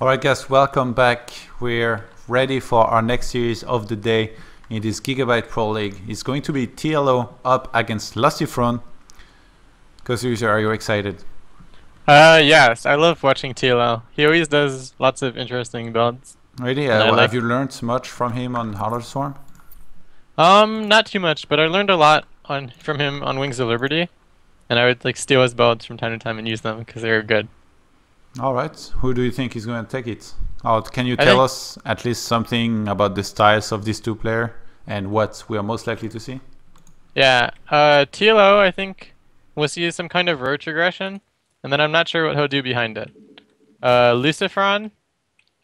Alright guys, welcome back. We're ready for our next series of the day in this Gigabyte Pro League. It's going to be TLO up against LucifroN. User, are you excited? Yes, I love watching TLO. He always does lots of interesting builds. Really? Have you learned much from him on Hollow Storm? Not too much, but I learned a lot from him on Wings of Liberty, and I would steal his builds from time to time and use them because they were good. Alright, who do you think is going to take it? Can you I tell think, us at least something about the styles of these two players and what we are most likely to see? yeah, TLO, I think we'll see some kind of roach aggression, and then I'm not sure what he'll do behind it. LucifroN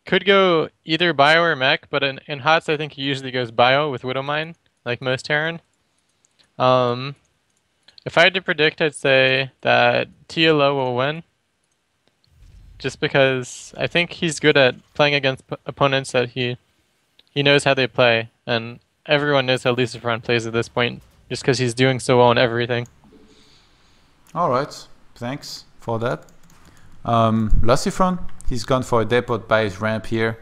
could go either bio or mech, but in HOTS I think he usually goes bio with Widowmine, like most Terran. If I had to predict, I'd say that TLO will win. Just because I think he's good at playing against opponents that he knows how they play, and everyone knows how LucifroN plays at this point, just because he's doing so well in everything. Alright, thanks for that. LucifroN, he's gone for a depot by his ramp here.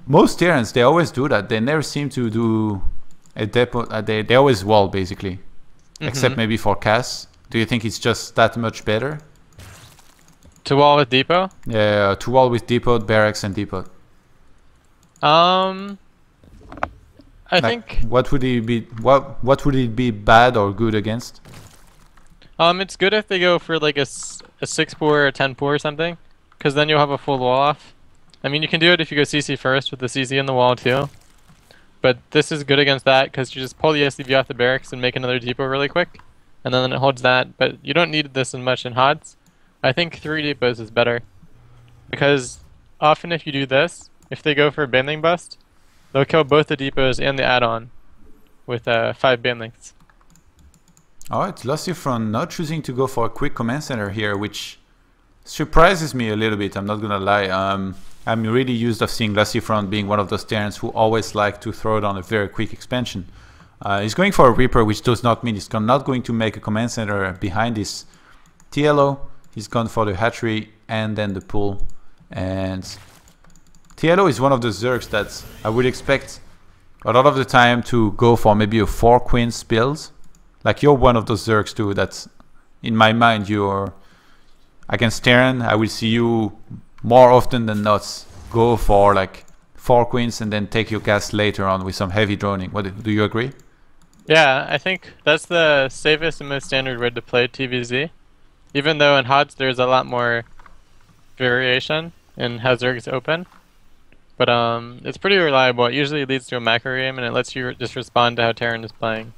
Most Terrans, they always do that. They never seem to do a depot. They always wall, basically. Except maybe for Cass. Do you think it's just that much better? To wall with depot? Yeah, to wall with depot, barracks, and depot. I think what would it be? What would it be bad or good against? it's good if they go for like a 6-4 or a 10-4 or something, because then you'll have a full wall off. I mean, you can do it if you go CC first with the CC in the wall too. But this is good against that because you just pull the SCV off the barracks and make another depot really quick, and then it holds that. But you don't need this as much in HOTS. I think 3 depots is better, because often if you do this, if they go for a banding bust, they'll kill both the depots and the add-on with 5 bandings. Alright, LucifroN not choosing to go for a quick command center here, which surprises me a little bit, I'm not gonna lie. I'm really used of seeing LucifroN being one of those Terrans who always like to throw it on a very quick expansion. He's going for a Reaper, which does not mean he's not going to make a command center behind this TLO. He's gone for the hatchery and then the pool. And TLO is one of the Zergs that I would expect a lot of the time to go for maybe a 4 Queens build. Like, you're one of those Zergs too, that's in my mind you're against Terran. I will see you more often than not go for like 4 Queens and then take your gas later on with some heavy droning. Do you agree? Yeah, I think that's the safest and most standard way to play TVZ. Even though in HOTS there's a lot more variation in how Zergs open. But it's pretty reliable. It usually leads to a macro game, and it lets you just respond to how Terran is playing.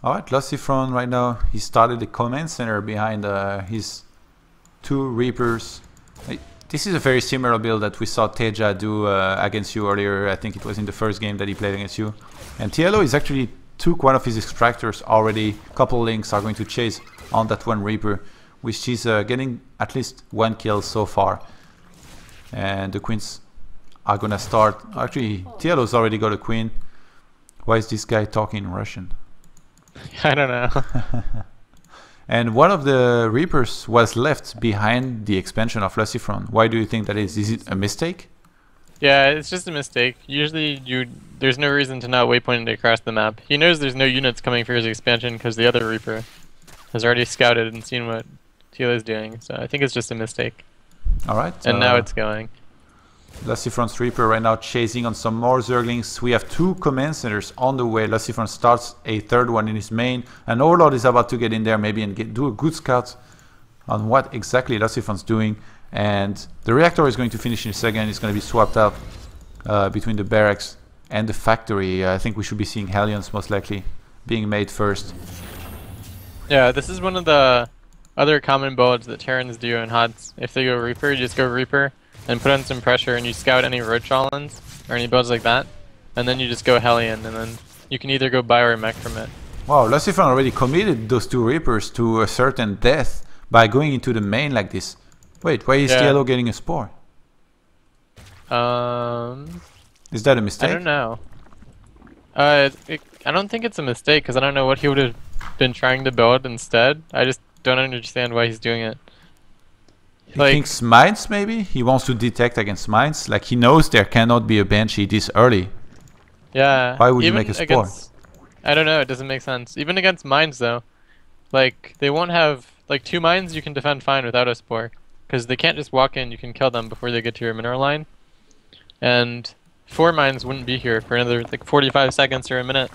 Alright, LucifroN right now, he started the command center behind his 2 Reapers. This is a very similar build that we saw Teja do against you earlier. I think it was in the first game that he played against you. And TLO is actually took one of his extractors already. Couple links are going to chase on that 1 Reaper, which is getting at least 1 kill so far. And the queens are gonna start. Actually, TLO's already got a queen. Why is this guy talking in Russian? I don't know. And one of the Reapers was left behind the expansion of LucifroN. Why do you think that is? Is it a mistake? Yeah, it's just a mistake. Usually there's no reason to not waypoint it across the map. He knows there's no units coming for his expansion because the other Reaper has already scouted and seen what TLO is doing. So I think it's just a mistake. Alright. And now it's going. LucifroN's Reaper right now chasing on some more Zerglings. We have 2 command centers on the way. LucifroN starts a 3rd one in his main. And Overlord is about to get in there maybe and do a good scout on what exactly LucifroN's doing. And the reactor is going to finish in a second. It's going to be swapped out between the barracks and the factory. I think we should be seeing Hellions most likely being made first. Yeah, this is one of the other common builds that Terrans do in HOTS. If they go Reaper, you just go Reaper and put on some pressure, and you scout any Roach Allens or any builds like that, and then you just go Hellion, and then you can either go bio or mech from it. Wow, LucifroN already committed those 2 Reapers to a certain death by going into the main like this. Wait, why is TLO getting a spore? Is that a mistake? I don't know. I don't think it's a mistake, because I don't know what he would have been trying to build instead. I just don't understand why he's doing it. He thinks mines, maybe? He wants to detect against mines. Like, he knows there cannot be a Banshee this early. Yeah. Why would you make a Spore? I don't know, it doesn't make sense. Even against mines, though. Like, they won't have... Like, 2 mines you can defend fine without a Spore. Because they can't just walk in, you can kill them before they get to your mineral line. And 4 mines wouldn't be here for another, like, 45 seconds or a minute.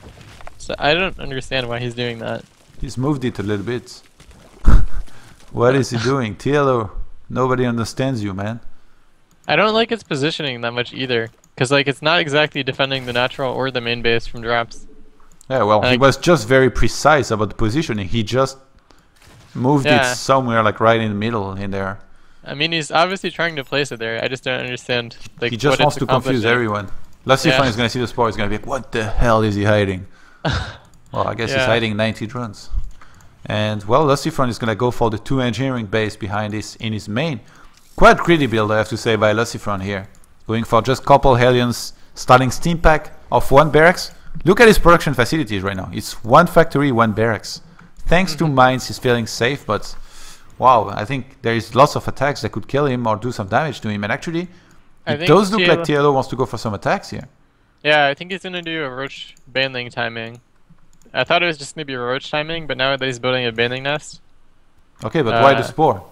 So I don't understand why he's doing that. He's moved it a little bit. What is he doing? TLO, nobody understands you, man. I don't like its positioning that much either. Because, like, it's not exactly defending the natural or the main base from drops. Yeah, well, he was just very precise about the positioning. He just moved it somewhere, like, right in the middle in there. I mean, he's obviously trying to place it there. I just don't understand, like, he just wants to confuse everyone. LucifroN is going to see the Spore. He's going to be like, what the hell is he hiding? Well, I guess he's hiding 90 drones. And, well, LucifroN is going to go for the 2 engineering base behind this in his main. Quite greedy build, I have to say, by LucifroN here. Going for just couple Hellions, starting steam pack of 1 barracks. Look at his production facilities right now. It's 1 factory, 1 barracks. Thanks to mines, he's feeling safe, but wow, I think there is lots of attacks that could kill him or do some damage to him. And actually, it does look like TLO wants to go for some attacks here. Yeah, I think he's going to do a Roach banding timing. I thought it was just going to be a Roach timing, but now that he's building a banding nest. Okay, but why the Spore?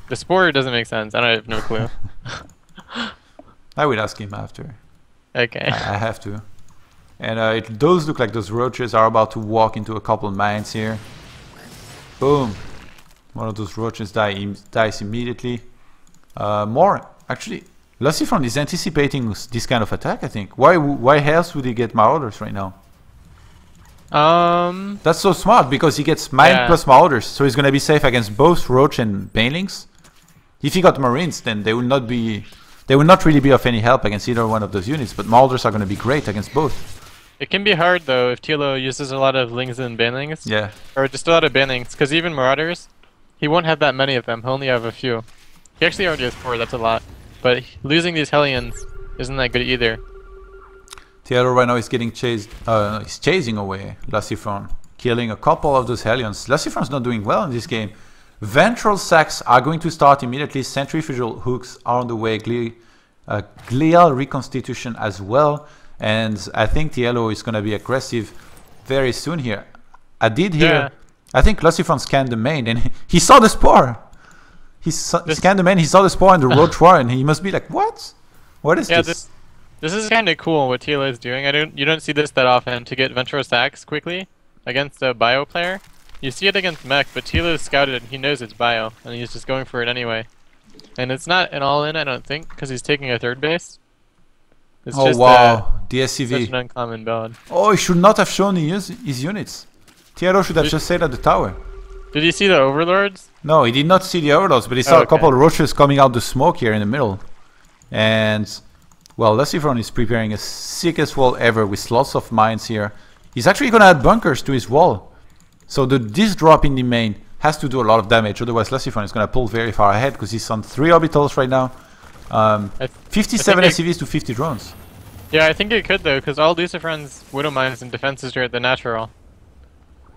The Spore doesn't make sense. I have no clue. I will ask him after. Okay. I have to. And it does look like those roaches are about to walk into a couple of mines here. Boom. One of those roaches dies immediately. Actually, LucifroN is anticipating this kind of attack, I think. Why else would he get Marauders right now? That's so smart, because he gets mine plus Marauders, so he's going to be safe against both Roach and Banelings. If he got Marines, then they will not really be of any help against either one of those units, but Marauders are going to be great against both. It can be hard, though, if TLO uses a lot of Lings and Banlings. Yeah. Or just a lot of Banlings, because even Marauders, he won't have that many of them. He'll only have a few. He actually already has 4, that's a lot. But losing these Hellions isn't that good either. TLO right now is getting chased, he's chasing away LucifroN, killing a couple of those Hellions. LucifroN's not doing well in this game. Ventral sacks are going to start immediately. Centrifugal hooks are on the way. Glial reconstitution as well. And I think TLO is going to be aggressive very soon here. I did hear, I think LucifroN scanned the main and he saw the Spore. He scanned the main, he saw the Spore and the Roach War, and he must be like, what? What is this? This is kind of cool what TLO is doing. You don't see this that often, to get ventral sacks quickly against a bio player. You see it against mech, but TLO is scouted and he knows it's bio, and he's just going for it anyway. And it's not an all-in, I don't think, because he's taking a 3rd base. It's just wow, the SCV. Such an uncommon build. Oh, he should not have shown his units. TLO should have just stayed at the tower. Did you see the Overlords? No, he did not see the Overlords, but he saw a couple of roaches coming out the smoke here in the middle. And, well, LucifroN is preparing a sickest wall ever with lots of mines here. He's actually going to add bunkers to his wall. So this drop in the main has to do a lot of damage, otherwise LucifroN is going to pull very far ahead, because he's on 3 orbitals right now. 57 SCVs to 50 drones. Yeah, I think it could, though, because all LucifroN's Widow Mines and defenses are at the natural.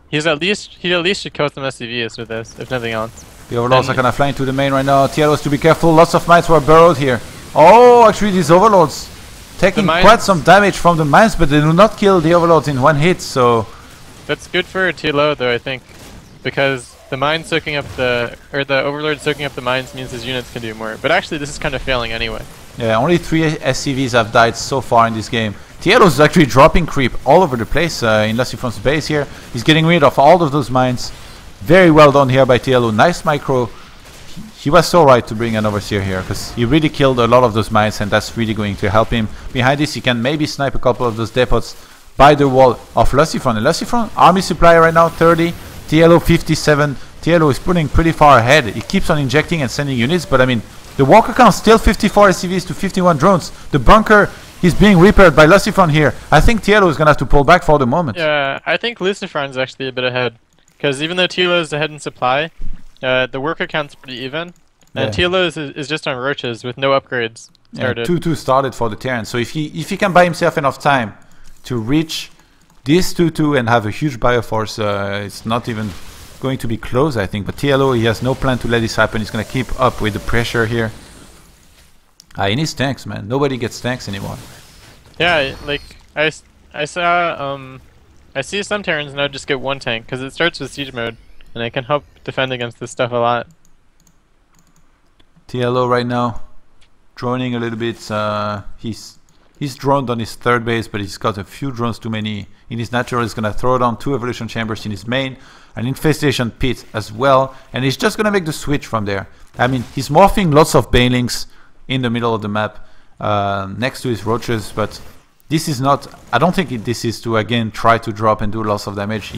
He at least should kill some SCVs with this, if nothing else. The Overlords are going to fly into the main right now. TLO has to be careful. Lots of mines were burrowed here. Oh, actually these Overlords taking quite some damage from the mines, but they do not kill the Overlords in 1 hit, so... That's good for TLO, though, I think, because the mines soaking up the Overlord soaking up the mines means his units can do more. But actually, this is kind of failing anyway. Yeah, only 3 SCVs have died so far in this game. TLO is actually dropping creep all over the place in LucifroN's base here. He's getting rid of all of those mines. Very well done here by TLO. Nice micro. He was so right to bring an overseer here, because he really killed a lot of those mines, and that's really going to help him. Behind this, he can maybe snipe a couple of those depots by the wall of LucifroN. And LucifroN, army supply right now 30, TLO 57. TLO is putting pretty far ahead. He keeps on injecting and sending units, but I mean, the walker count still 54 SCVs to 51 drones. The bunker is being repaired by LucifroN here. I think TLO is going to have to pull back for the moment. Yeah, I think LucifroN is actually a bit ahead, because even though TLO is ahead in supply, the worker count's pretty even, and TLO is just on roaches with no upgrades started. 2-2 started for the Terran, so if he can buy himself enough time to reach this 2-2 and have a huge bioforce, it's not even going to be close, I think. But TLO, he has no plan to let this happen. He's going to keep up with the pressure here. He needs tanks, man. Nobody gets tanks anymore. Yeah, like I saw I see some Terrans now just get one tank because it starts with siege mode and it can help defend against this stuff a lot. TLO right now droning a little bit. He's droned on his third base, but he's got a few drones too many in his natural. He's gonna throw down 2 evolution chambers in his main, an infestation pit as well, and he's just gonna make the switch from there. I mean, he's morphing lots of banelings in the middle of the map next to his roaches, but this is not, I don't think this is to again try to drop and do lots of damage.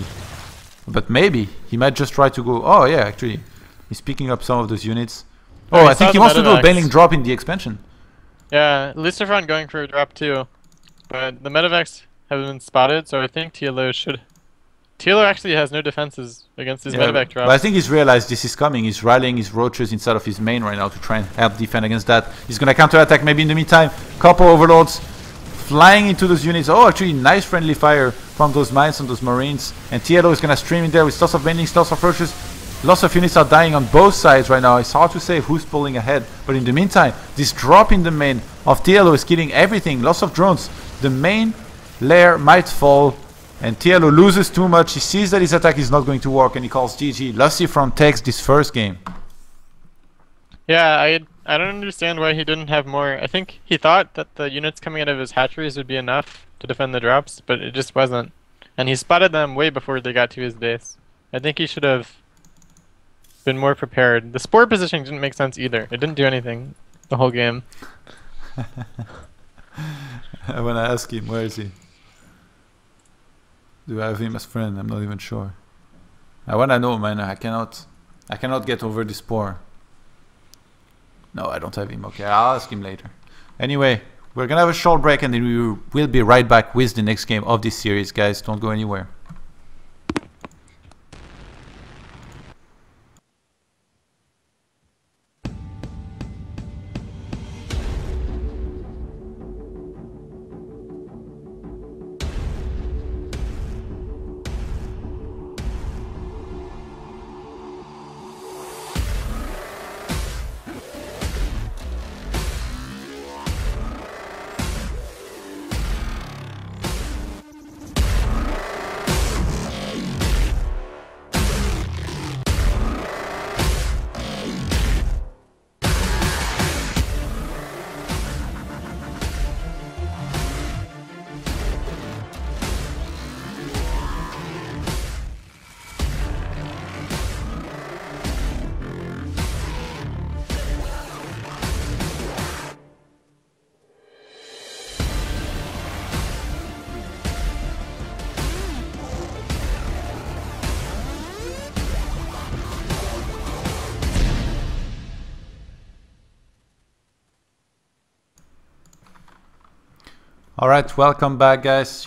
But maybe he might just try to go, oh yeah, actually he's picking up some of those units. Oh, I think he wants to do a baneling drop in the expansion. Yeah, LucifroN going for a drop too, but the medevacs have been spotted, so I think TLO should. TLO actually has no defenses against his medevac drops. But I think he's realized this is coming. He's rallying his roaches inside of his main right now to try and help defend against that. He's gonna counter-attack maybe in the meantime. Couple overlords flying into those units. Oh, actually nice friendly fire from those mines and those marines. And TLO is gonna stream in there with lots of banelings, lots of roaches. Lots of units are dying on both sides right now. It's hard to say who's pulling ahead. But in the meantime, this drop in the main of TLO is killing everything. Lots of drones. The main lair might fall. And TLO loses too much. He sees that his attack is not going to work. And he calls GG. LucifroN takes this first game. Yeah, I don't understand why he didn't have more. I think he thought that the units coming out of his hatcheries would be enough to defend the drops. But it just wasn't. And he spotted them way before they got to his base. I think he should have been more prepared. The spore positioning didn't make sense either. It didn't do anything the whole game. I want to ask him, where is he? Do I have him as friend? I'm not even sure. I want to know, man. I cannot get over the spore. No, I don't have him. Okay, I'll ask him later. Anyway, we're gonna have a short break and then we will be right back with the next game of this series, guys. Don't go anywhere. Alright, welcome back, guys.